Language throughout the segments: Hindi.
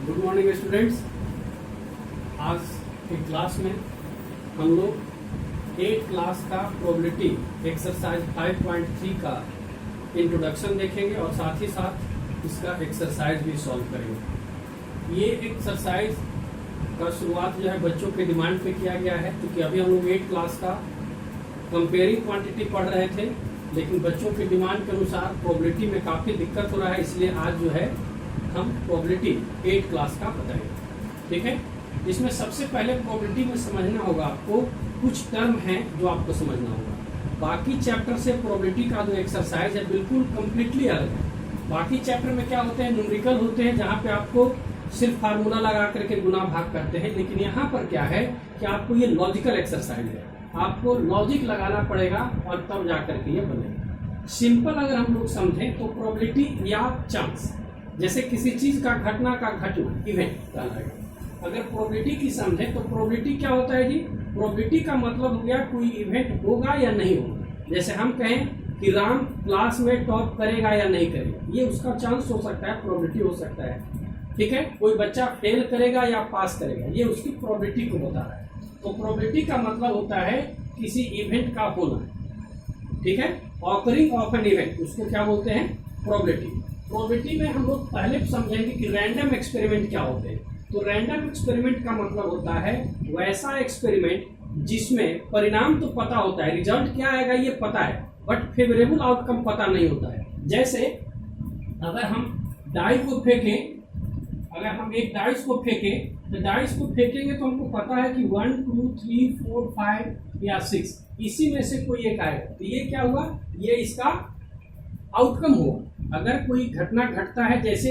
Good morning students. आज की क्लास में हम लोग 8 क्लास का प्रोबेबिलिटी एक्सरसाइज 5.3 का इंट्रोडक्शन देखेंगे और साथ ही साथ इसका एक्सरसाइज भी सॉल्व करेंगे। ये एक्सरसाइज का शुरुआत जो है बच्चों के डिमांड पे किया गया है, क्योंकि अभी हम लोग 8 क्लास का कंपेयरिंग क्वांटिटी पढ़ रहे थे, लेकिन बच्चों के डिमांड के अनुसार प्रोबेबिलिटी में काफ़ी दिक्कत हो रहा है, इसलिए आज जो है हम प्रोबेबिलिटी 8 क्लास का बताएंगे। ठीक है, इसमें सबसे पहले प्रोबेबिलिटी में समझना होगा आपको कुछ टर्म हैं जो आपको समझना होगा। बाकी चैप्टर से प्रोबेबिलिटी का जो एक्सरसाइज है बिल्कुल कम्प्लीटली अलग है। बाकी चैप्टर में क्या होते हैं, न्यूमेरिकल होते हैं, जहाँ पे आपको सिर्फ फार्मूला लगा करके गुना भाग करते हैं, लेकिन यहाँ पर क्या है कि आपको ये लॉजिकल एक्सरसाइज है, आपको लॉजिक लगाना पड़ेगा और तब जा करके ये बनेगा। सिंपल अगर हम लोग समझें तो प्रोबेबिलिटी या चांस, जैसे किसी चीज का घटना इवेंट कहलाएगा। अगर प्रोबेबिलिटी की समझें तो प्रोबेबिलिटी क्या होता है जी, प्रोबेबिलिटी का मतलब हो गया कोई इवेंट होगा या नहीं होगा। जैसे हम कहें कि राम क्लास में टॉप करेगा या नहीं करेगा, ये उसका चांस हो सकता है, प्रोबेबिलिटी हो सकता है। ठीक है, कोई बच्चा फेल करेगा या पास करेगा, ये उसकी प्रोबेबिलिटी को बता रहा है। तो प्रोबेबिलिटी का मतलब होता है किसी इवेंट का होना। ठीक है, ऑकरिंग ऑफ एन इवेंट, उसको क्या बोलते हैं, प्रोबेबिलिटी। प्रोबेबिलिटी में हम लोग पहले समझेंगे कि रैंडम एक्सपेरिमेंट क्या होते हैं। तो रैंडम एक्सपेरिमेंट का मतलब होता है वैसा एक्सपेरिमेंट जिसमें परिणाम तो पता होता है, रिजल्ट क्या आएगा ये पता है, बट फेवरेबल आउटकम पता नहीं होता है। जैसे अगर हम डाई को फेंकें, अगर हम एक डाइस को फेंकें तो डाइस को फेंकेंगे तो हमको पता है कि 1 2 3 4 5 या 6 इसी में से कोई एक आएगा। तो ये क्या हुआ, ये इसका आउटकम हुआ। अगर कोई घटना घटता है, जैसे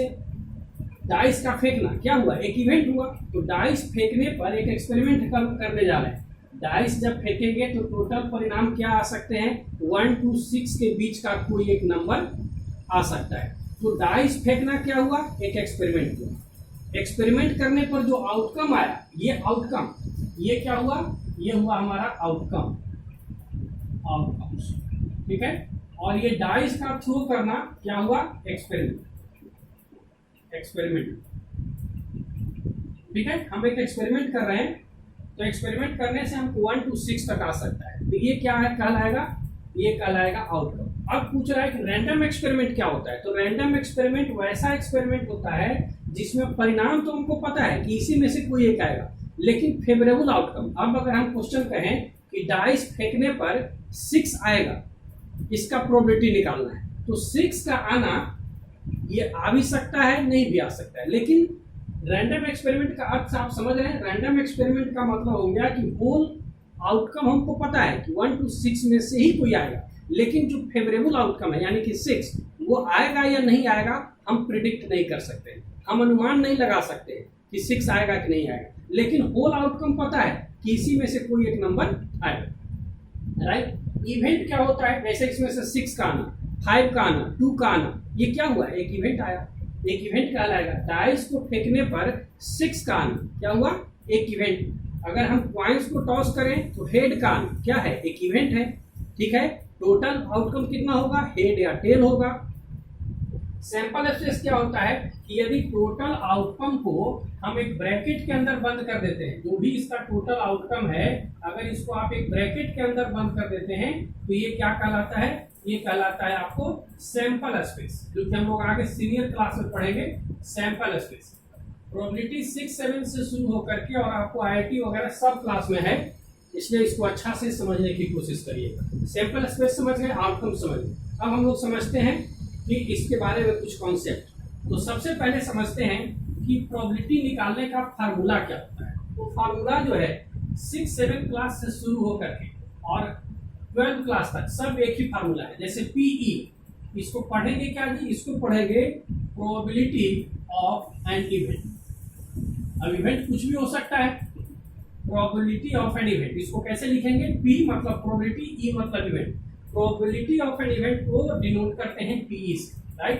डाइस का फेंकना, क्या हुआ, एक इवेंट हुआ। तो डाइस फेंकने पर एक एक्सपेरिमेंट करने जा रहे हैं। डाइस जब फेंकेंगे तो टोटल परिणाम क्या आ सकते हैं, 1 to 6 के बीच का कोई एक नंबर आ सकता है। तो डाइस फेंकना क्या हुआ, एक एक्सपेरिमेंट हुआ। एक्सपेरिमेंट करने पर जो आउटकम आया, ये आउटकम, ये क्या हुआ, ये हुआ हमारा आउटकम। ठीक है, और ये डाइस का थ्रो करना क्या हुआ, एक्सपेरिमेंट। ठीक है, हम एक एक्सपेरिमेंट कर रहे हैं, तो एक्सपेरिमेंट करने से हमको 1 to 6 तक आ सकता है। तो ये क्या है, कहलाएगा, ये कहलाएगा आउटकम। अब पूछ रहा है कि रैंडम एक्सपेरिमेंट क्या होता है। तो रैंडम एक्सपेरिमेंट वैसा एक्सपेरिमेंट होता है जिसमें परिणाम तो हमको पता है कि इसी में से कोई एक आएगा, लेकिन फेवरेबल आउटकम। अब अगर हम क्वेश्चन कहें कि डाइस फेंकने पर 6 आएगा, इसका प्रोबेबिलिटी निकालना है, तो 6 का आना ये आ भी सकता है, नहीं भी आ सकता है। लेकिन रैंडम एक्सपेरिमेंट का अर्थ आप समझ रहे हैं। रैंडम एक्सपेरिमेंट का मतलब हो गया कि होल आउटकम हमको पता है कि 1 to 6 में से ही कोई आएगा, लेकिन जो फेवरेबल आउटकम है यानी कि 6, वो आएगा या नहीं आएगा हम प्रिडिक्ट नहीं कर सकते, हम अनुमान नहीं लगा सकते कि 6 आएगा कि नहीं आएगा। लेकिन होल आउटकम पता है कि इसी में से कोई एक नंबर आएगा। राइट, इवेंट क्या होता है, जैसे इसमें से 6 का आना, 5 का आना, 2 का आना, ये क्या हुआ, एक इवेंट आया, एक इवेंट कहलाएगा। डाइस को फेंकने पर 6 का आना क्या हुआ, एक इवेंट। अगर हम क्वाइंस को टॉस करें तो हेड का आना क्या है, एक इवेंट है। ठीक है, टोटल आउटकम कितना होगा, हेड या टेल होगा। सैंपल स्पेस क्या होता है कि यदि टोटल आउटकम को हम एक ब्रैकेट के अंदर बंद कर देते हैं, जो भी इसका टोटल आउटकम है, अगर इसको आप एक ब्रैकेट के अंदर बंद कर देते हैं तो ये क्या कहलाता है, ये कहलाता है आपको सैंपल स्पेस, जो कि हम लोग आगे सीनियर क्लास में पढ़ेंगे। सैंपल स्पेस प्रोबेबिलिटी 6 7 से शुरू होकर के और आपको IIT वगैरह सब क्लास में है, इसलिए इसको अच्छा से समझने की कोशिश करिएगा। सैंपल स्पेस समझ गए, आउटकम समझ गए। अब हम लोग समझते हैं कि इसके बारे में कुछ कॉन्सेप्ट। तो सबसे पहले समझते हैं कि प्रोबेबिलिटी निकालने का फार्मूला क्या होता है। तो फार्मूला जो है 6 7 क्लास से शुरू होकर के और 12 क्लास तक सब एक ही फार्मूला है। जैसे PE, इसको पढ़ेंगे क्या जी, इसको पढ़ेंगे प्रोबेबिलिटी ऑफ एन इवेंट। अब इवेंट कुछ भी हो सकता है, प्रोबेबिलिटी ऑफ एन इवेंट, इसको कैसे लिखेंगे, P मतलब प्रोबेबिलिटी, E मतलब event. Probability of an event को डिनोट करते हैं PE से। राइट,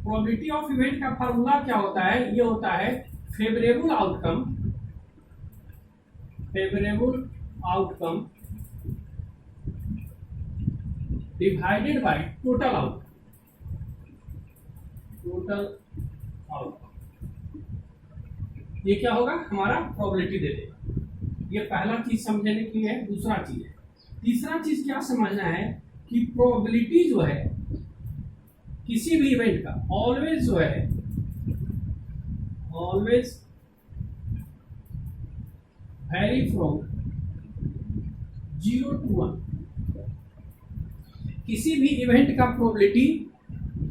प्रोबेबिलिटी ऑफ इवेंट का फार्मूला क्या होता है, ये होता है favourable outcome divided by total outcome. ये क्या होगा, हमारा प्रोबेबिलिटी दे देगा। ये पहला चीज समझने के लिए है। दूसरा चीज है, तीसरा चीज क्या समझना है कि प्रोबेबिलिटी जो है किसी भी इवेंट का ऑलवेज जो है, ऑलवेज वैरी फ्रॉम 0 to 1। किसी भी इवेंट का प्रोबेबिलिटी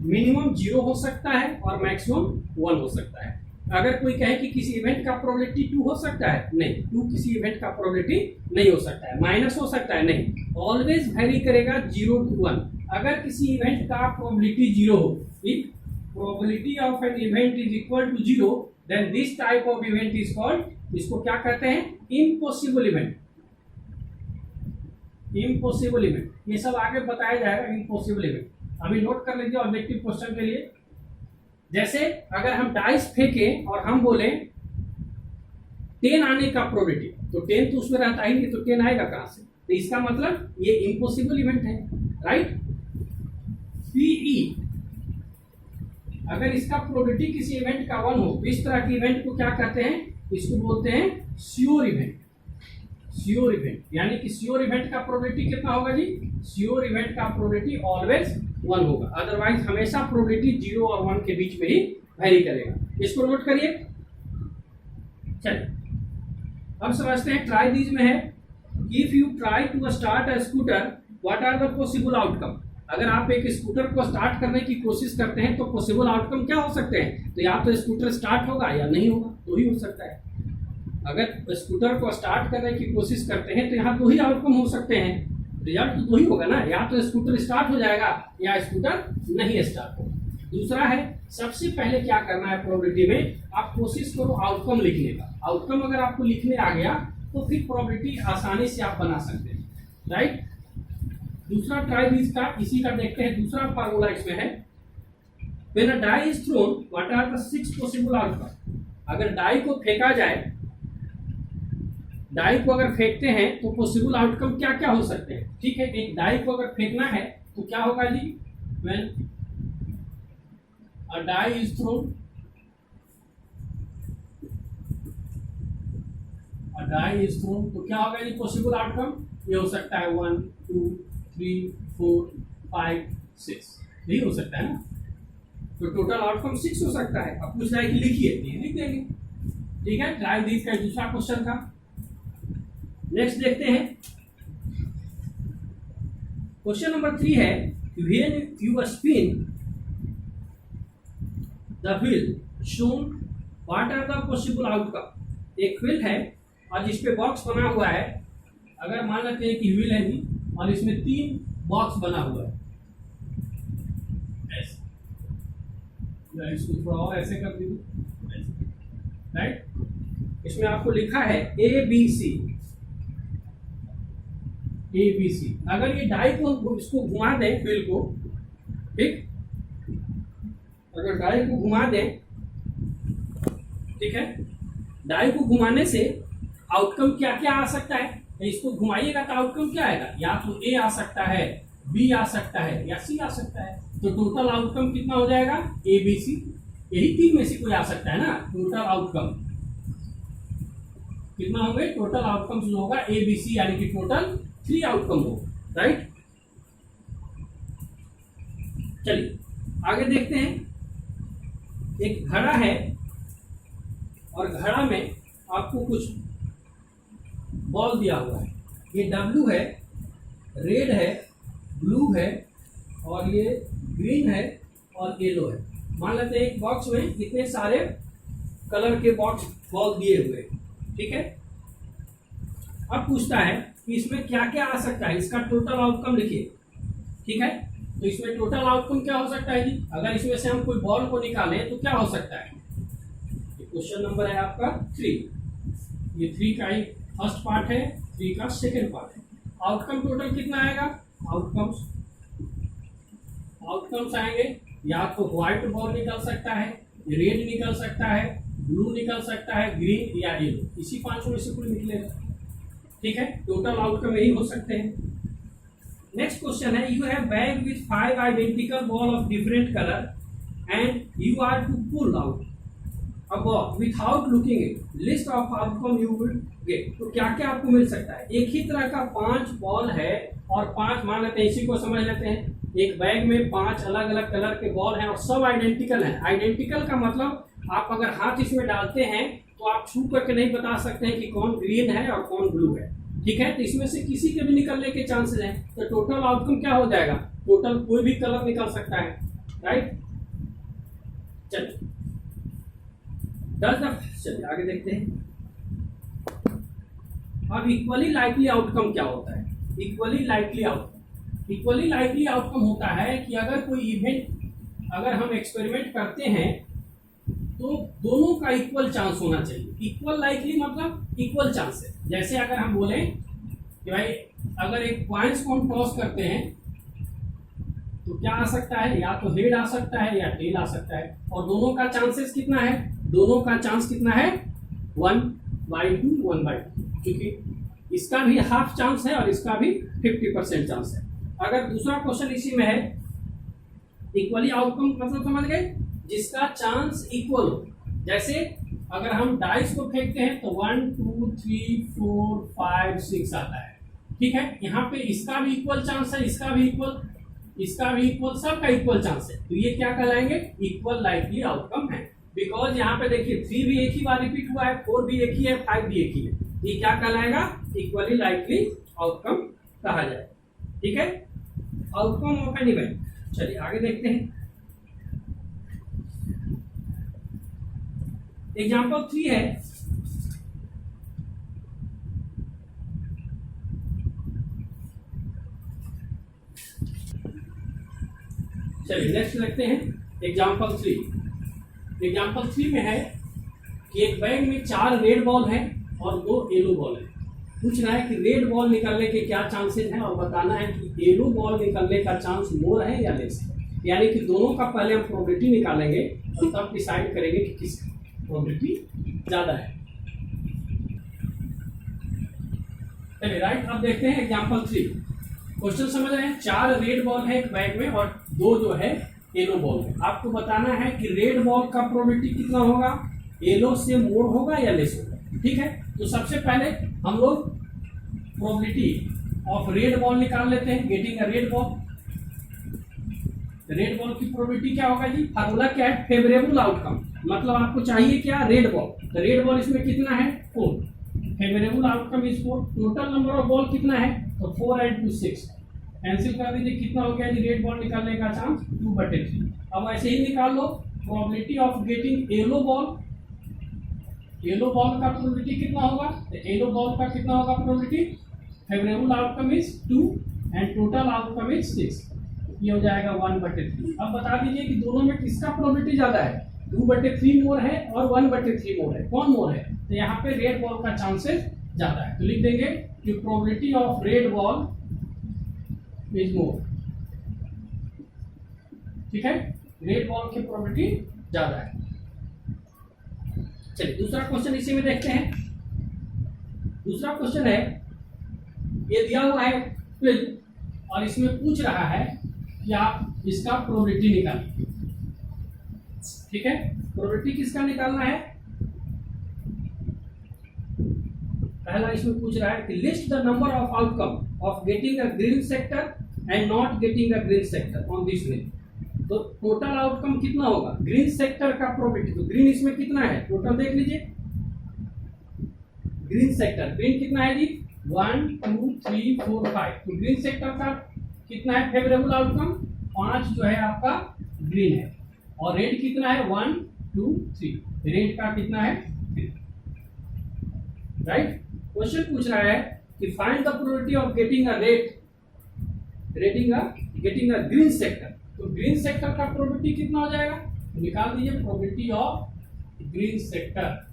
मिनिमम 0 हो सकता है और मैक्सिमम 1 हो सकता है। अगर कोई कहे कि किसी इवेंट का प्रोबेबिलिटी 2 हो सकता है, नहीं, 2 किसी इवेंट का प्रोबेबिलिटी नहीं हो सकता है। माइनस हो सकता है, नहीं, ऑलवेज वेरी करेगा 0 to 1। अगर किसी इवेंट का प्रोबेबिलिटी 0 हो, if probability of an event is equal to 0, then this type of event is called, इसको क्या कहते हैं, इम्पॉसिबल इवेंट। इम्पॉसिबल इवेंट, ये सब आगे बताया जाएगा। इम्पॉसिबल इवेंट अभी नोट कर लीजिए ऑब्जेक्टिव क्वेश्चन के लिए। जैसे अगर हम डाइस फेंके और हम बोले 10 आने का प्रोबेबिलिटी, तो 10 तो उसमें रहता ही नहीं, तो 10 आएगा कहां से? तो इसका मतलब ये इम्पॉसिबल इवेंट है, राइट। पीई, अगर इसका प्रोबेबिलिटी किसी इवेंट का 1 हो, इस तरह के इवेंट को क्या कहते हैं, इसको बोलते हैं श्योर इवेंट। श्योर इवेंट यानी कि श्योर इवेंट का प्रोबेबिलिटी कितना होगा जी? श्योर इवेंट का प्रोबेबिलिटी ऑलवेज 1 होगा, अदरवाइज हमेशा प्रोबेबिलिटी 0 और 1 के बीच में ही वेरी करेगा। इसको नोट करिए। चलिए अब समझते हैं ट्राई दीज में है, if you try to start a scooter, what are the possible outcome. अगर आप एक स्कूटर को स्टार्ट करने की कोशिश करते हैं तो पॉसिबल आउटकम क्या हो सकते हैं? तो या तो स्कूटर स्टार्ट होगा या नहीं होगा, दो ही हो सकता है। अगर स्कूटर को स्टार्ट करने की कोशिश करते हैं तो यहाँ दो ही आउटकम हो सकते हैं, रिजल्ट तो दो ही होगा ना, या तो स्कूटर स्टार्ट हो जाएगा या स्कूटर नहीं स्टार्ट होगा। दूसरा है, सबसे पहले क्या करना है प्रोबेबिलिटी में, आप कोशिश करो आउटकम लिखने का। आउटकम अगर आपको लिखने आ गया तो फिर प्रोबेबिलिटी आसानी से आप बना सकते हैं, राइट। दूसरा ट्राई दिस का, इसी का देखते हैं। दूसरा फार्मूला इसमें है, when a die is thrown what are the 6 possible outcome. अगर डाई को फेंका जाए, डाई को अगर फेंकते हैं तो पॉसिबल आउटकम क्या क्या हो सकते हैं? ठीक है, एक डाई को अगर फेंकना है तो क्या होगा जी? When a die is thrown, a die is thrown, तो क्या होगा जी पॉसिबल आउटकम? ये हो सकता है 1 2 3 4 5 6, यही हो सकता है ना। तो टोटल आउटकम 6 हो सकता है। अब पूछ रहा है कि लिखिए, लिख देंगे, ठीक है। ट्राई दिस का दूसरा क्वेश्चन था। नेक्स्ट देखते हैं, क्वेश्चन नंबर 3 है, when you spin the wheel shown what are the possible outcome. एक व्हील है और जिस पे बॉक्स बना हुआ है, अगर मान लेते हैं कि व्हील है जी और इसमें 3 बॉक्स बना हुआ है, ऐसे, इसको थोड़ा और ऐसे कर दीजिए, राइट। इसमें आपको लिखा है ABC, ABC। अगर ये डाई को, इसको घुमा दें व्हील को, ठीक, अगर डाई को घुमा दें, ठीक है, डाई को घुमाने से आउटकम क्या क्या आ सकता है? इसको घुमाइएगा तो आउटकम क्या आएगा? या तो A आ सकता है, B आ सकता है या C आ सकता है। तो टोटल आउटकम कितना हो जाएगा? ABC। यही 3 में से कोई आ सकता है ना। टोटल आउटकम कितना होंगे? टोटल आउटकम जो होगा ABC, यानी कि टोटल 3 आउटकम हो, राइट। चलिए आगे देखते हैं। एक घड़ा है और घड़ा में आपको कुछ बॉल दिया हुआ है। ये W है, रेड है, ब्लू है और ये ग्रीन है और येलो है। मान लेते हैं एक बॉक्स में इतने सारे कलर के बॉक्स बॉल दिए हुए, ठीक है। अब पूछता है कि इसमें क्या क्या आ सकता है, इसका टोटल आउटकम लिखिए, ठीक है। तो इसमें टोटल आउटकम क्या हो सकता है जी? अगर इसमें से हम कोई बॉल को निकालें तो क्या हो सकता है? क्वेश्चन नंबर है आपका 3। ये 3 का ही फर्स्ट पार्ट है, 3 का सेकेंड पार्ट है। आउटकम टोटल कितना आएगा? आउटकम्स आएंगे, या तो व्हाइट बॉल निकल सकता है, रेड निकल सकता है, ब्लू निकल सकता है, ग्रीन या येलो, इसी 5 में से कोई निकलेगा, ठीक है। टोटल आउटकम यही हो सकते हैं। नेक्स्ट क्वेश्चन है, you have bag with 5 identical ball of different colour and you are to pull out अब without looking it list of outcome you will get, तो क्या क्या आपको मिल सकता है। एक ही तरह का 5 बॉल है और 5 मान लेते हैं, इसी को समझ लेते हैं, एक बैग में 5 अलग अलग कलर के बॉल हैं और सब आइडेंटिकल हैं। आइडेंटिकल का मतलब आप अगर हाथ इसमें डालते हैं तो आप छू करके नहीं बता सकते हैं कि कौन ग्रीन है और कौन ब्लू है, ठीक है। तो इसमें से किसी के भी निकलने के चांसेस हैं, तो टोटल आउटकम क्या हो जाएगा, टोटल कोई भी कलर निकल सकता है, राइट। चलिए चलिए आगे देखते हैं। अब इक्वली लाइकली आउटकम क्या होता है। इक्वली लाइकली आउटकम होता है कि अगर कोई इवेंट, अगर हम एक्सपेरिमेंट करते हैं तो दोनों का इक्वल चांस होना चाहिए। इक्वल लाइकली मतलब इक्वल चांस है। जैसे अगर हम बोलें कि भाई अगर एक कॉइन्स को हम टॉस करते हैं तो क्या आ सकता है, या तो हेड आ सकता है या टेल आ सकता है, और दोनों का चांसेस कितना है, दोनों का चांस कितना है 1/2 1/2, क्योंकि इसका भी हाफ चांस है और इसका भी 50% चांस है। अगर दूसरा क्वेश्चन इसी में है, इक्वली आउटकम मतलब समझ गए, जिसका चांस इक्वल हो। जैसे अगर हम डाइस को फेंकते हैं तो 1 2 3 4 5 6 आता है, ठीक है। यहाँ पे इसका भी इक्वल चांस है, इसका भी इक्वल, इसका भी इक्वल, सबका इक्वल चांस है, तो ये क्या कहलाएंगे, इक्वल लाइकली आउटकम है। बिकॉज यहाँ पे देखिए 3 भी एक ही बार रिपीट हुआ है, 4 भी एक ही है, 5 भी एक ही है, ये क्या कहलाएगा, इक्वली लाइकली आउटकम कहा जाए, ठीक है। Outcome of an event. चलिए आगे देखते हैं। एग्जाम्पल 3 है, चलिए नेक्स्ट देखते हैं एग्जाम्पल 3। एग्जाम्पल 3 में है कि एक बैग में 4 रेड बॉल है और 2 येलो बॉल है। पूछना है कि रेड बॉल निकलने के क्या चांसेस हैं और बताना है कि येलो बॉल निकलने का चांस मोर है या लेस है। यानी कि दोनों का पहले हम प्रोबेबिलिटी निकालेंगे और तब डिसाइड करेंगे कि किस प्रोबेबिलिटी ज्यादा है। चलिए राइट, अब देखते हैं एग्जाम्पल 3। क्वेश्चन समझ रहे हैं, 4 रेड बॉल है एक बैग में और 2 जो है येलो बॉल है। आपको बताना है कि रेड बॉल का प्रोबेबिलिटी कितना होगा, येलो से मोर होगा या लेस होगा, ठीक है। तो सबसे पहले हम लोग प्रोबेबिलिटी ऑफ रेड बॉल निकाल लेते हैं, getting a red ball. Red ball की प्रोबेबिलिटी क्या होगा जी, फार्मूला क्या है, फेवरेबल आउटकम, मतलब आपको चाहिए क्या, रेड बॉल। तो रेड बॉल इसमें कितना है 4, favourable outcome is 4। Total number of ball कितना है, तो 4 and 2 6, कैंसिल कर दीजिए, कितना हो गया जी, रेड बॉल निकालने का चांस 2/3। अब ऐसे ही निकाल लो probability of getting yellow ball. Yellow ball का प्रोबेबिलिटी कितना होगा, तो येलो बॉल का कितना होगा probability, favourable outcome is 2 and total outcome is 6, ये हो जाएगा 1/3। अब बता दीजिए कि दोनों में किसका प्रोबेबिलिटी ज्यादा है, 2/3 मोर है और 1/3 मोर है, कौन मोर है, तो यहाँ पे रेड बॉल का चांसेस ज्यादा है। तो लिख देंगे कि probability of red ball is more, ठीक है, रेड बॉल की प्रोबेबिलिटी ज्यादा है। चलिए दूसरा क्वेश्चन इसी में देखते हैं। दूसरा क्वेश्चन है, ये दिया हुआ है फिल्म और इसमें पूछ रहा है कि आप इसका प्रोबेबिलिटी निकालिए, ठीक है। प्रोबेबिलिटी किसका निकालना है, पहला इसमें पूछ रहा है कि list the number of outcome of getting a green sector and not getting a green sector on this way. तो टोटल आउटकम कितना होगा, ग्रीन सेक्टर का प्रोबेबिलिटी, तो ग्रीन इसमें कितना है, टोटल देख लीजिए, ग्रीन सेक्टर, ग्रीन कितना है जी 1 2 3 4 5, तो ग्रीन सेक्टर का कितना है फेवरेबल आउटकम, 5 जो है आपका ग्रीन है, और रेड कितना है 1 2 3, रेड का कितना है 3, राइट। क्वेश्चन पूछ रहा है कि find the probability of getting a green sector. तो ग्रीन सेक्टर का प्रोबेबिलिटी कितना हो जाएगा, तो निकाल दीजिए probability of green sector.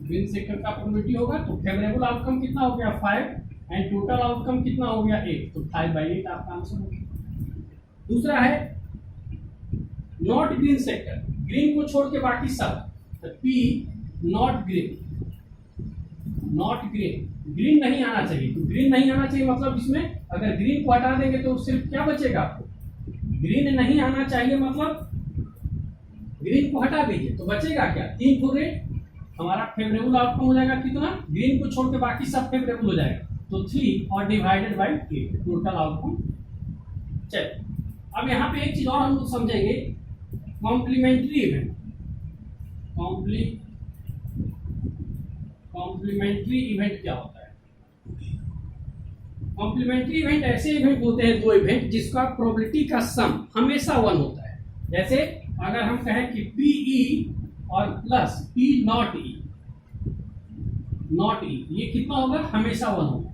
Green sector का प्रोबेबिलिटी होगा तो फेवरेबल आउटकम कितना हो गया 5 एंड टोटल आउटकम कितना हो गया 8, तो 5/8 आपका आंसर हो गया। दूसरा है नॉट ग्रीन सेक्टर, ग्रीन को छोड़ के बाकी सब, तो P not green, not green, green नहीं आना चाहिए। तो ग्रीन नहीं आना चाहिए मतलब इसमें अगर ग्रीन को हटा देंगे तो सिर्फ क्या बचेगा आपको, ग्रीन नहीं आना चाहिए मतलब ग्रीन को हटा दीजिए तो बचेगा क्या, 3 टू रेड। हमारा फेवरेबल आउटकम हो जाएगा कितना, ग्रीन को छोड़ के बाकी सब फेवरेबल हो जाएगा, तो 3 और डिवाइडेड बाई 8 टोटल आउटकम। चलिए अब यहाँ पे एक चीज और हम लोग समझेंगे, कॉम्प्लीमेंट्री इवेंट। कॉम्प्लीमेंट्री इवेंट क्या होता है? कॉम्प्लीमेंट्री इवेंट ऐसे इवेंट होते हैं, दो इवेंट जिसका प्रोबेबिलिटी का सम हमेशा 1 होता है। जैसे अगर हम कहें कि PE और प्लस P नॉट E, ये कितना होगा, हमेशा 1 होगा।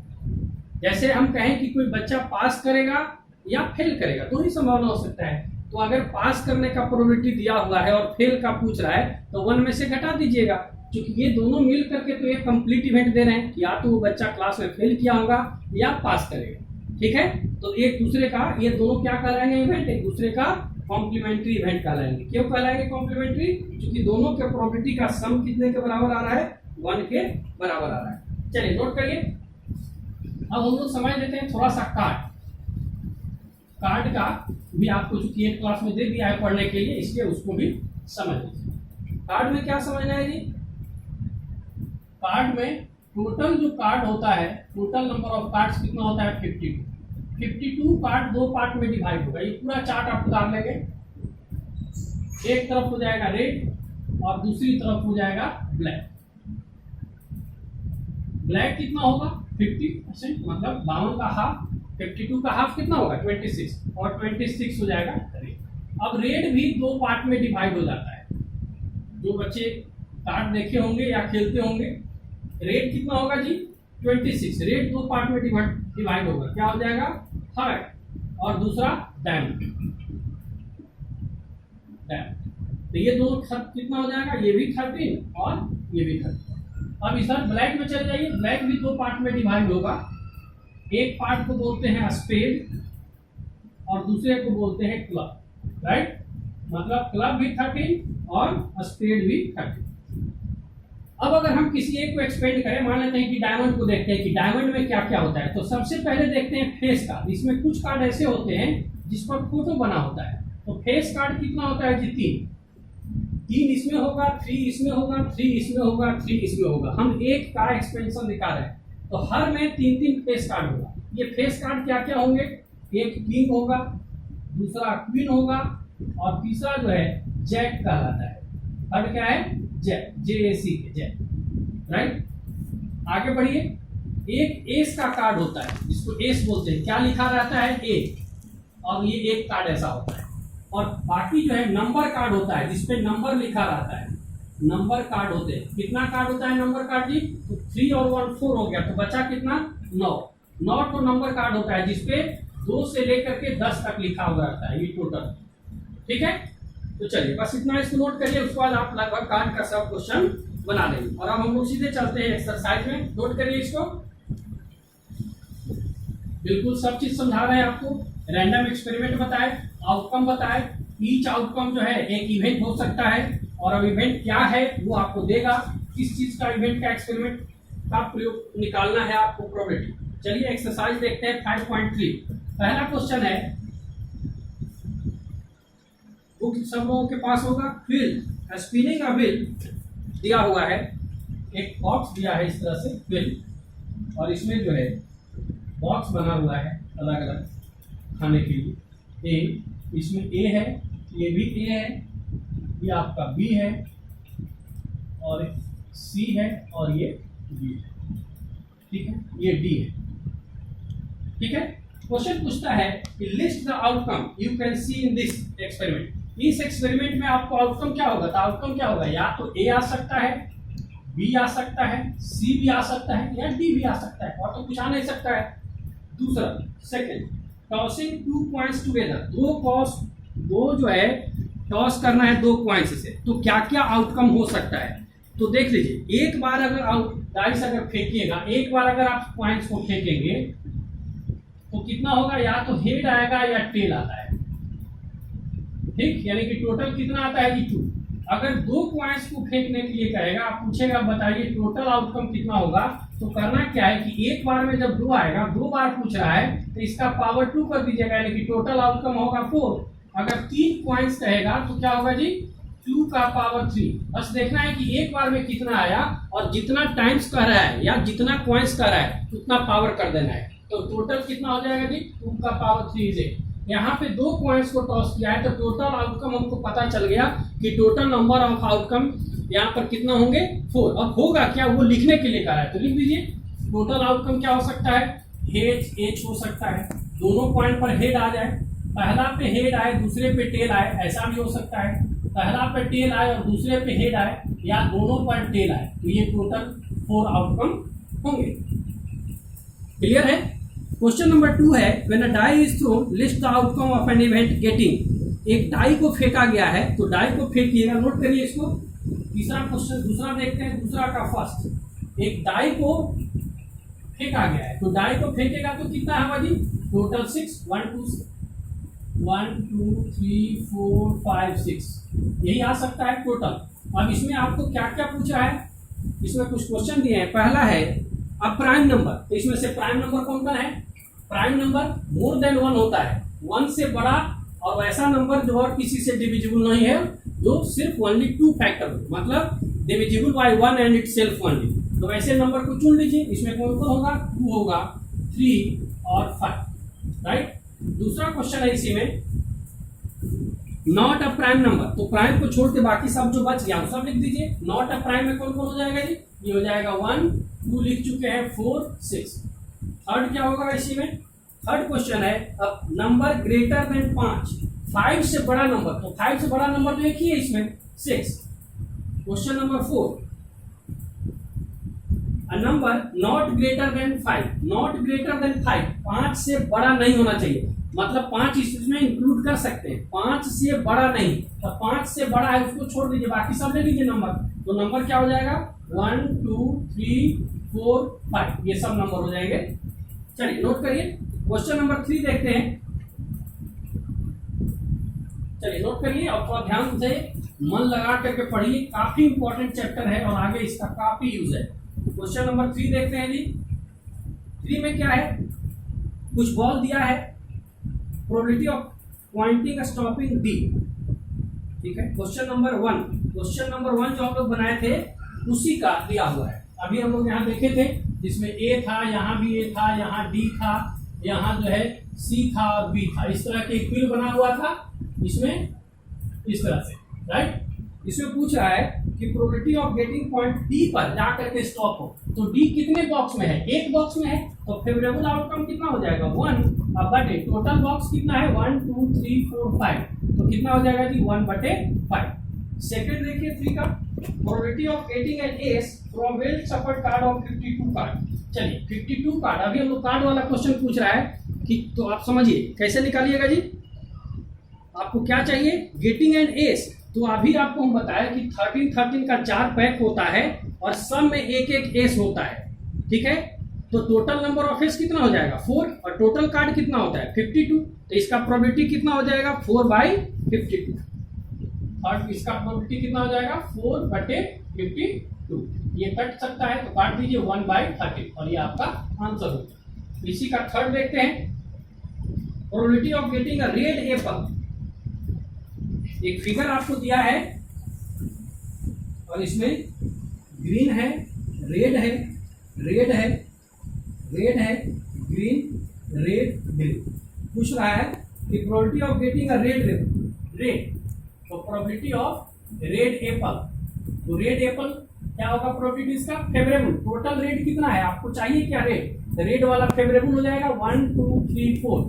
जैसे हम कहें कि कोई बच्चा पास करेगा या फेल करेगा, दो ही संभावना हो सकता है। तो अगर पास करने का प्रोबेबिलिटी दिया हुआ है और फेल का पूछ रहा है तो 1 में से घटा दीजिएगा, क्योंकि ये दोनों मिल करके तो एक कंप्लीट इवेंट दे रहे हैं, या तो वो बच्चा क्लास में फेल किया होगा या पास करेगा। ठीक है, तो एक दूसरे का, ये दोनों क्या कहलाएंगे इवेंट, एक दूसरे का कॉम्प्लीमेंट्री इवेंट कहलाएंगे। क्यों कहलाएंगे कॉम्प्लीमेंट्री, क्योंकि दोनों के प्रोबेबिलिटी का सम कितने के बराबर आ रहा है, 1 के बराबर आ रहा है। चलिए नोट करिए। अब हम लोग समझ लेते हैं थोड़ा सा कार्ड का भी आपको चूंकि एक क्लास में दे दिया है पढ़ने के लिए, इसलिए उसको भी समझ लीजिए। कार्ड में क्या समझना है जी, कार्ड में टोटल जो कार्ड होता है, टोटल नंबर ऑफ कार्ड्स कितना होता है, 52 कार्ड दो पार्ट में डिवाइड होगा। ये पूरा चार्ट आप उतार लेंगे, एक तरफ हो जाएगा रेड और दूसरी तरफ हो जाएगा ब्लैक। ब्लैक कितना होगा, 50%, मतलब 52 का हाफ, 52 का हाफ कितना होगा, 26, और 26 हो जाएगा रेड। अब रेड भी दो पार्ट में डिवाइड हो जाता है। जो बच्चे कार्ड देखे होंगे या खेलते होंगे, रेड कितना होगा जी, 26। रेड दो पार्ट में डिवाइड होगा, क्या हो जाएगा, हार्ट, और दूसरा डायमंड। तो ये दोनों कितना हो जाएगा, ये भी 13 और ये भी 13। अब इस ब्लैक में चले जाइए, ब्लैक भी दो पार्ट में डिवाइड होगा। एक पार्ट को बोलते हैं स्पेड और दूसरे को बोलते हैं क्लब, राइट। मतलब क्लब भी 13 और स्पेड भी 13। अब अगर हम किसी एक को एक्सपेंड करें, मान लेते हैं कि डायमंड को देखते हैं कि डायमंड में क्या क्या होता है, तो सबसे पहले देखते हैं फेस कार्ड। इसमें कुछ कार्ड ऐसे होते हैं जिस पर फोटो बना होता है, तो फेस कार्ड कितना होता है जी, 3 इसमें होगा, 3 इसमें होगा, 3 इसमें होगा, 3 इसमें होगा। हम एक का एक्सपेंशन दिखा रहे हैं, तो हर में 3 फेस कार्ड होगा। ये फेस कार्ड क्या क्या होंगे, एक किंग होगा, दूसरा क्वीन होगा, और तीसरा जो है जैक कहलाता है। थर्ड क्या है, जैक, JAC के जैक, राइट। आगे बढ़िए। एक एस का कार्ड होता है जिसको एस बोलते हैं, क्या लिखा रहता है, ए, और ये एक कार्ड ऐसा होता है। और बाकी जो है नंबर कार्ड होता है जिसपे नंबर लिखा रहता है, नंबर कार्ड होते हैं। कितना कार्ड होता है नंबर कार्ड जी, तो 3 और 1 4 हो गया, तो बचा कितना, 9 तो नंबर कार्ड होता है जिसपे 2 से लेकर के 10 तक लिखा हुआ रहता है, ये टोटल। ठीक है, तो चलिए बस इतना इसको नोट करिए, उसके बाद आप लगभग कार्ड का सब क्वेश्चन बना लेंगे। और अब हम लोग सीधे चलते हैं एक्सरसाइज में। नोट करिए इसको, बिल्कुल सब चीज समझा रहे हैं आपको। रैंडम एक्सपेरिमेंट बताए, आउटकम बताए। ईच आउटकम जो है एक इवेंट हो सकता है, और अब इवेंट क्या है वो आपको देगा, किस चीज का इवेंट का एक्सपेरिमेंट का प्रयोग निकालना है आपको, प्रोबेबिलिटी। चलिए एक्सरसाइज देखते हैं 5.3। पहला क्वेश्चन है, बुक सब लोगों के पास होगा, व्हील स्पिनिंग अ व्हील दिया हुआ है, एक बॉक्स दिया है इस तरह से व्हील, और इसमें जो है बॉक्स बना हुआ है अलग अलग खाने के लिए। ए, इसमें ए है, ये भी ए है, ये आपका बी है, और सी है, और ये बी है। ठीक है, ये डी है। ठीक है, क्वेश्चन पूछता है कि list the outcome you can see in this experiment. इस एक्सपेरिमेंट में आपको आउटकम क्या होगा, तो आउटकम क्या होगा, या तो ए आ सकता है, बी आ सकता है, सी भी आ सकता है, या डी भी आ सकता है, और तो कुछ आ नहीं सकता है। दूसरा, सेकंड, टॉसिंग 2 कॉइन्स टुगेदर। दो जो है टॉस करना है 2 कॉइन्स से, तो क्या क्या आउटकम हो सकता है। तो देख लीजिए, एक बार अगर डाइस अगर फेंकिएगा, एक बार अगर आप कॉइन्स को फेंकेंगे तो कितना होगा, या तो हेड आएगा या टेल आता है। ठीक, यानी कि टोटल कितना आता है कि 2। अगर 2 कॉइन्स को फेंकने के लिए कहेगा, आप पूछेगा बताइए टोटल आउटकम कितना होगा, तो करना क्या है कि एक बार में जब 2 आएगा, 2 बार पूछ रहा है तो इसका पावर 2 कर दीजिएगा, यानी कि टोटल आउटकम होगा 4। अगर 3 कॉइन्स कहेगा तो क्या होगा जी, 2 का पावर 3। बस देखना है कि एक बार में कितना आया और जितना टाइम्स कर रहा है या जितना कॉइन्स कर रहा है उतना पावर कर देना है। तो टोटल कितना हो जाएगा जी 2 का पावर 3 इज 8। यहाँ पे 2 पॉइंट्स को टॉस किया है तो टोटल आउटकम हमको पता चल गया कि टोटल नंबर ऑफ आउटकम यहाँ पर कितना होंगे 4। अब होगा क्या वो लिखने के लिए कह रहा है तो लिख दीजिए टोटल आउटकम क्या हो सकता है हेड एच हो सकता है, दोनों पॉइंट पर हेड आ जाए, पहला पे हेड आए दूसरे पे टेल आए, ऐसा भी हो सकता है पहला पे टेल आए और दूसरे पे हेड आए या दोनों पॉइंट टेल आए, तो ये टोटल 4 आउटकम होंगे। क्लियर है। क्वेश्चन नंबर 2 है when a die is thrown list the outcome of an event getting. एक डाई को फेंका गया है तो डाई को फेंकिएगा, नोट करिए इसको। तीसरा क्वेश्चन दूसरा देखते हैं, दूसरा का फर्स्ट। एक डाई को फेंका गया है तो डाई को फेंकेगा तो कितना है जी टोटल 6 1 2 3 4 5 6 यही आ सकता है टोटल। अब इसमें आपको क्या क्या पूछा है, इसमें कुछ क्वेश्चन दिए हैं। पहला है अब प्राइम नंबर, तो इसमें से प्राइम नंबर कौन सा है, प्राइम नंबर मोर देन 1 होता है, 1 से बड़ा और वैसा नंबर जो और किसी से डिविजिबल नहीं है जो सिर्फ ओनली 2 फैक्टर हो, मतलब divisible by 1 and itself only. तो वैसे नंबर को चुन लीजिए। इसमें कौन कौन होगा 2 होगा 3 और 5 राइट। दूसरा क्वेश्चन है इसी में नॉट अ प्राइम नंबर, तो प्राइम को छोड़ के बाकी सब जो बच गया सब लिख दीजिए। नॉट अ प्राइम में कौन कौन हो जाएगा जी, ये हो जाएगा 1 2 लिख चुके हैं 4 6। थर्ड क्या होगा इसी में, थर्ड क्वेश्चन है अब नंबर ग्रेटर देन 5 से बड़ा नंबर, तो 5 से बड़ा नंबर तो एक ही है इसमें 6। Question number 4 a number not greater than 5, not greater than 5 से बड़ा नहीं होना चाहिए, मतलब 5 इसमें इंक्लूड कर सकते हैं, 5 से बड़ा नहीं, तो 5 से बड़ा है उसको छोड़ दीजिए, बाकी सब ले लीजिए नंबर। तो नंबर क्या हो जाएगा 1 2 3 4 5 ये सब नंबर हो जाएंगे। चलिए नोट करिए। क्वेश्चन नंबर 3 देखते हैं, चलिए नोट करिए और थोड़ा ध्यान से मन लगा करके पढ़िए, काफी इंपॉर्टेंट चैप्टर है और आगे इसका काफी यूज है। क्वेश्चन नंबर 3 देखते हैं जी। 3 में क्या है, कुछ बॉल दिया है, probability of pointing stopping D, ठीक है। क्वेश्चन नंबर 1 जो हम लोग बनाए थे उसी का दिया हुआ है। अभी हम लोग यहाँ देखे थे जिसमें ए था, यहाँ भी ए था, यहाँ डी था, यहाँ जो है सी था और बी था, इस तरह के एक व्हील बना हुआ था इसमें इस तरह से राइट। इसमें पूछ रहा है कि probability of getting point D पर जा करके स्टॉप हो, तो डी कितने बॉक्स में है, एक बॉक्स में है, तो फेवरेबल आउटकम कितना हो जाएगा 1 बटे टोटल बॉक्स कितना है 1 2 3 4 5, तो कितना हो जाएगा जी 1/5। सेकंड देखिए 3 का probability of getting an S from well suffered card of 52 card. चलिए 52 कार्ड, अभी हम लोग कार्ड वाला क्वेश्चन पूछ रहा है कि, तो आप समझिए कैसे निकालिएगा जी। आपको क्या चाहिए गेटिंग एन एस, तो अभी आपको हम बताया कि 13 का 4 पैक होता है और सब में एक एक एस होता है, ठीक है। तो टोटल नंबर ऑफ एस कितना हो जाएगा 4 और टोटल कार्ड कितना होता है 52, तो इसका प्रोबेबिलिटी कितना हो जाएगा 4/52। और इसका प्रोबेबिलिटी कितना हो जाएगा 4/52, ये कट सकता है तो काट दीजिए 1/30 और ये आपका आंसर होगा। इसी का थर्ड देखते हैं, probability of getting a red Apple. एक फिगर आपको दिया है और इसमें ग्रीन है, रेड है, रेड है, रेड है, ग्रीन, रेड, ग्रीन। पूछ रहा है कि probability of getting a red, तो प्रोबेबिलिटी ऑफ रेड एप्पल, तो रेड एप्पल क्या होगा प्रोबेबिलिटी इसका फेवरेबल। टोटल रेड कितना है आपको चाहिए क्या रेड, रेड वाला फेवरेबल हो जाएगा 1 2 3 4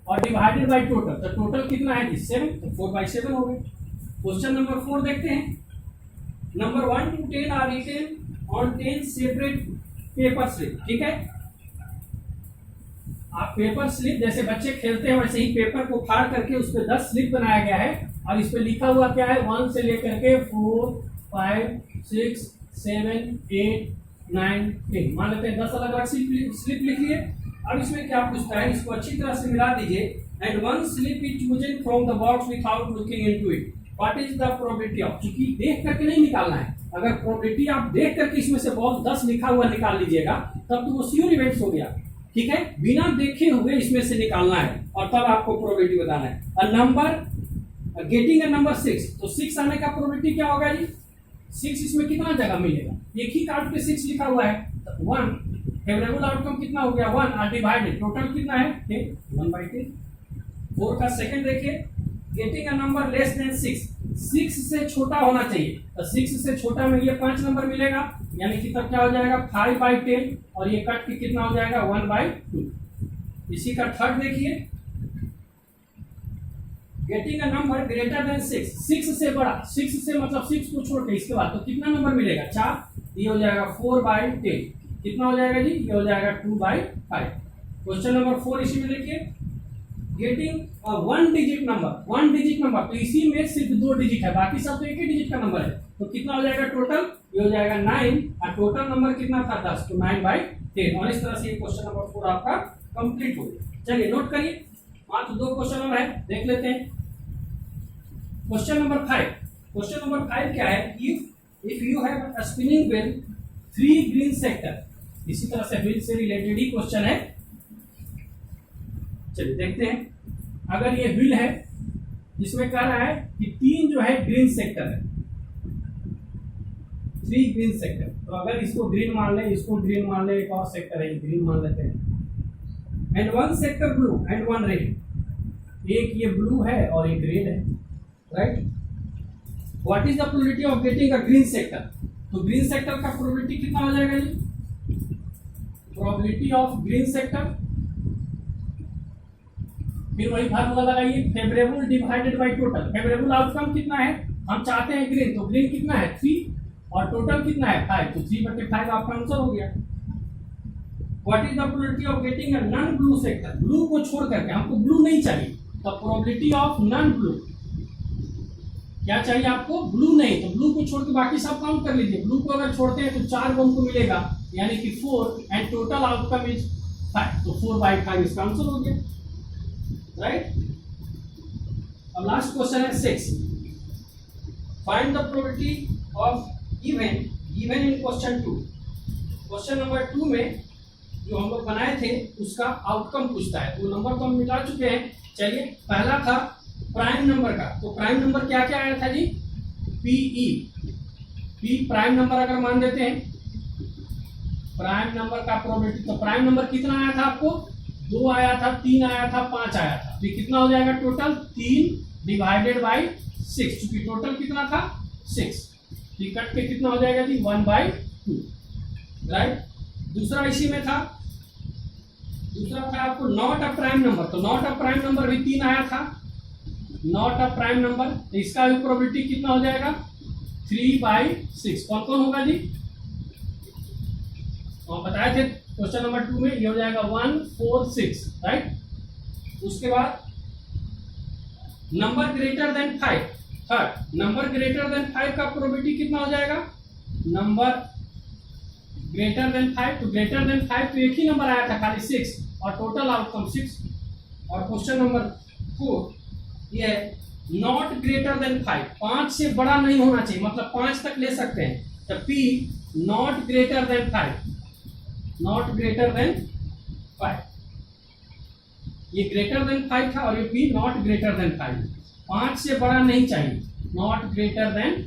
और डिवाइडेड बाय टोटल, तो टोटल कितना है 7, तो 4/7 हो गए। क्वेश्चन नंबर 4 देखते हैं। नंबर 1 to 10 are written on 10 separate paper slip, ठीक है। आप पेपर स्लिप जैसे बच्चे खेलते हैं वैसे ही पेपर को फाड़ करके उस पर 10 स्लिप बनाया गया है और इस पे लिखा हुआ क्या है 1 से लेकर के 4 5 6 7 8 9 10, मान लेते हैं 10 अलग अलग स्लिप लिख लिए। अब इसमें क्या पूछता है, इसको अच्छी तरह से मिला दीजिए। And one slip is chosen from the box without looking into it, what is the probability of, क्योंकि देख करके नहीं निकालना है, अगर प्रोबेबिलिटी आप देख करके इसमें से बॉक्स 10 लिखा हुआ निकाल लीजिएगा तब तो वो श्योर इवेंट्स हो गया, ठीक है। बिना देखे हुए इसमें से निकालना है और तब आपको प्रोबेबिलिटी बताना है। A number getting a number 6, तो 6 आने का प्रोबेबिलिटी क्या होगा जी? 6 इसमें कितना जगह मिलेगा? एक ही कार्ड पे 6 लिखा हुआ है, तो 1 फेवरेबल आउटकम कितना हो गया? 1 और डिवाइडेड टोटल कितना है? 10, 1/10। 4 का सेकंड देखिए, getting a number less than 6, 6 से छोटा होना चाहिए, तो 6 से छोटा में ये 5 नंबर मिलेगा, यानी कि तब क्या हो जाएगा? 5/10, और ये कट के कितना हो जाएगा? 1/2। इसी का थर्ड देखिए, getting a number greater than 6, 6 से बड़ा, 6 से मतलब 6 को छोड़ के इसके बाद तो कितना नंबर मिलेगा? 4, ये हो जाएगा 4/10। कितना हो जाएगा जी? ये हो जाएगा 2/5। क्वेश्चन नंबर 4 इसी में देखिए, getting a 1 digit number, 1 digit number, तो इसी में सिर्फ 2 डिजिट है, बाकी सब तो एक ही डिजिट का नंबर है, तो कितना हो जाएगा टोटल? ये हो जाएगा 9, और टोटल नंबर कितना था? 10, तो 9/10। और इस तरह से क्वेश्चन नंबर 4 आपका कंप्लीट हो गया। चलिए नोट करिए, मात्र 2 क्वेश्चन और है, देख लेते हैं। क्वेश्चन नंबर 5, क्वेश्चन नंबर 5 क्या है? If you have a spinning wheel 3 green sector, इसी तरह से व्हील से रिलेटेड ही क्वेश्चन है। चलिए देखते हैं, अगर ये व्हील है जिसमें कह रहा है कि 3 जो है ग्रीन सेक्टर है, 3 ग्रीन सेक्टर, तो अगर इसको ग्रीन मान ले, इसको ग्रीन मान ले, एक और सेक्टर है ग्रीन मान लेते हैं, and 1 sector blue and 1 red, एक ये ब्लू है और एक रेड है, right? What is the probability of getting a green sector? तो ग्रीन सेक्टर का प्रोबेबिलिटी कितना हो जाएगा जी? प्रोबेबिलिटी ऑफ ग्रीन सेक्टर, फिर वही फार्मूला लगाइए, favourable divided by total. Favourable outcome कितना है? हम चाहते हैं ग्रीन, तो ग्रीन कितना है? 3, और टोटल कितना है? 5, तो 3/5 आपका आंसर हो गया। What is the probability of getting a non blue sector? Blue को छोड़ करके, हमको ब्लू नहीं चाहिए, तो प्रोबेबिलिटी ऑफ नॉन ब्लू, क्या चाहिए आपको? ब्लू नहीं, तो ब्लू को छोड़ के बाकी सब काउंट कर लीजिए। ब्लू को अगर छोड़ते हैं तो 4 को हमको मिलेगा, यानी कि 4, एंड टोटल आउटकम इज 5, तो 4/5 इसका आंसर हो गया, राइट? अब लास्ट क्वेश्चन है 6, find the probability of even in question 2। Question number 2 में जो हम लोग बनाए थे उसका आउटकम पूछता है, तो नंबर तो हम मिला चुके हैं। चलिए, पहला था प्राइम नंबर का, तो प्राइम नंबर क्या क्या आया था जी? पीई, पी प्राइम नंबर अगर मान देते हैं, प्राइम नंबर का प्रोबेबिलिटी, तो प्राइम नंबर कितना आया था आपको? 2 आया था, 3 आया था, 5 आया था, तो कितना हो जाएगा टोटल? 3 डिवाइडेड बाई 6, क्योंकि टोटल कितना था? 6, कट के कितना हो जाएगा जी? 1/2, राइट? दूसरा इसी में था, दूसरा था आपको नॉट अ प्राइम नंबर, तो नॉट अ प्राइम नंबर भी 3 आया था, नॉट अ प्राइम नंबर, तो इसका भी प्रोबेबिलिटी कितना हो जाएगा? 3/6। कौन कौन होगा जी? हम बताए थे क्वेश्चन नंबर 2 में, ये हो जाएगा 1, 4, 6, राइट? उसके बाद number greater than 5, third number greater than 5 का प्रोबेबिलिटी कितना हो जाएगा? नंबर ग्रेटर देन 5, तो ग्रेटर देन 5 तो एक ही नंबर आया था खाली 6, और टोटल आउटकम 6। और क्वेश्चन नंबर 4 ये है नॉट ग्रेटर देन 5, 5 से बड़ा नहीं होना चाहिए, मतलब 5 तक ले सकते हैं, तो P not greater than 5, not greater than 5, ये ग्रेटर देन 5 था, और ये P नॉट ग्रेटर देन 5, 5 से बड़ा नहीं चाहिए, नॉट ग्रेटर देन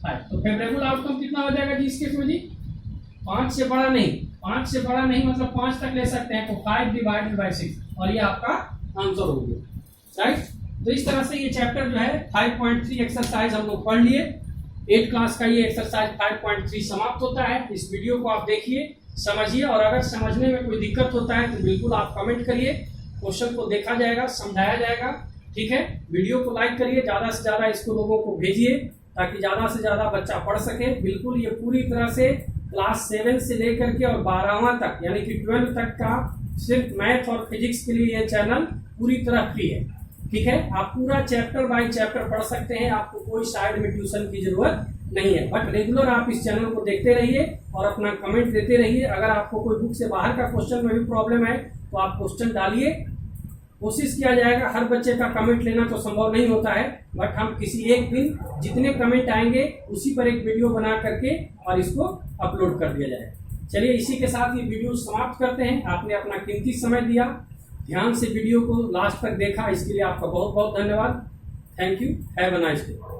5। तो फेवरेबल आउटकम कितना हो जाएगा जी इस केस में जी? 5 से बड़ा नहीं, 5 से बड़ा नहीं मतलब 5 तक ले सकते हैं, तो 5 डिवाइडेड बाई 6, और ये आपका आंसर हो गया, राइट? तो इस तरह से ये चैप्टर जो है 5.3 एक्सरसाइज हम लोग पढ़ लिए। 8 क्लास का ये एक्सरसाइज 5.3 समाप्त होता है। इस वीडियो को आप देखिए, समझिए, और अगर समझने में कोई दिक्कत होता है तो बिल्कुल आप कमेंट करिए, क्वेश्चन को देखा जाएगा, समझाया जाएगा, ठीक है? वीडियो को लाइक करिए, ज़्यादा से ज़्यादा इसको लोगों को भेजिए ताकि ज़्यादा से ज़्यादा बच्चा पढ़ सके। बिल्कुल ये पूरी तरह से क्लास 7 से लेकर के और 12वां तक यानी कि 12 तक का सिर्फ मैथ और फिजिक्स के लिए ये चैनल पूरी तरह फ्री है, ठीक है? आप पूरा चैप्टर बाय चैप्टर पढ़ सकते हैं, आपको कोई साइड में ट्यूशन की जरूरत नहीं है। बट रेगुलर आप इस चैनल को देखते रहिए और अपना कमेंट देते रहिए। अगर आपको कोई बुक से बाहर का क्वेश्चन में भी प्रॉब्लम है तो आप क्वेश्चन डालिए, कोशिश किया जाएगा। हर बच्चे का कमेंट लेना तो संभव नहीं होता है, बट हम किसी एक दिन जितने कमेंट आएंगे उसी पर एक वीडियो बना करके और इसको अपलोड कर दिया जाएगा। चलिए, इसी के साथ ये वीडियो समाप्त करते हैं। आपने अपना कीमती समय दिया, ध्यान से वीडियो को लास्ट तक देखा, इसके लिए आपका बहुत बहुत धन्यवाद। Thank you, have a nice day.